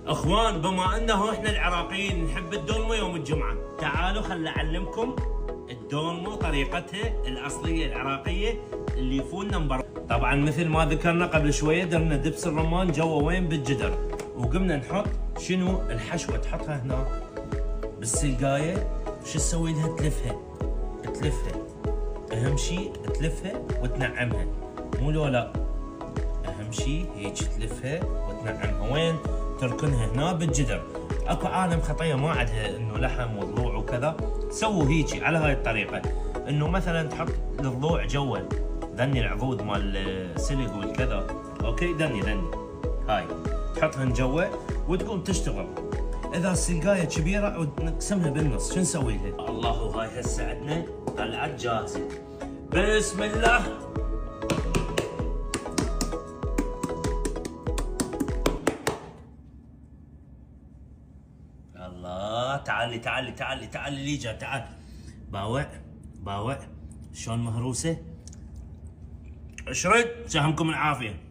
اخوان، بما انه احنا العراقيين نحب الدولمه يوم الجمعه، تعالوا خل اعلمكم الدولمه طريقتها الاصليه العراقيه اللي يفون نمبر. طبعا مثل ما ذكرنا قبل شويه درنا دبس الرمان جوا وين بالجدر، وقمنا نحط شنو الحشوه، تحطها هنا بالسلقايه. شو تسوي لها؟ تلفها. اهم شيء تلفها وتنعمها، مو لولا. اهم شيء هيك تلفها وتنعمها. وين؟ تركنها هنا بالجدر. اكو عالم خطيه ما عندها انه لحم وضلوع وكذا، سووا هيجي على هاي الطريقه، انه مثلا تحط الضلوع جوا ذني العضود مال السلق والكذا، اوكي، ذني هاي تحطهن جوا وتقوم تشتغل. اذا السلقايه كبيره ونقسمها بالنص، شو نسوي لها؟ الله، هاي هسه عندنا طلعت جاهزه. بسم الله. الله، تعالي ليجا، تعال. باوع شلون مهروسه؟ اشرد، سهمكم العافيه.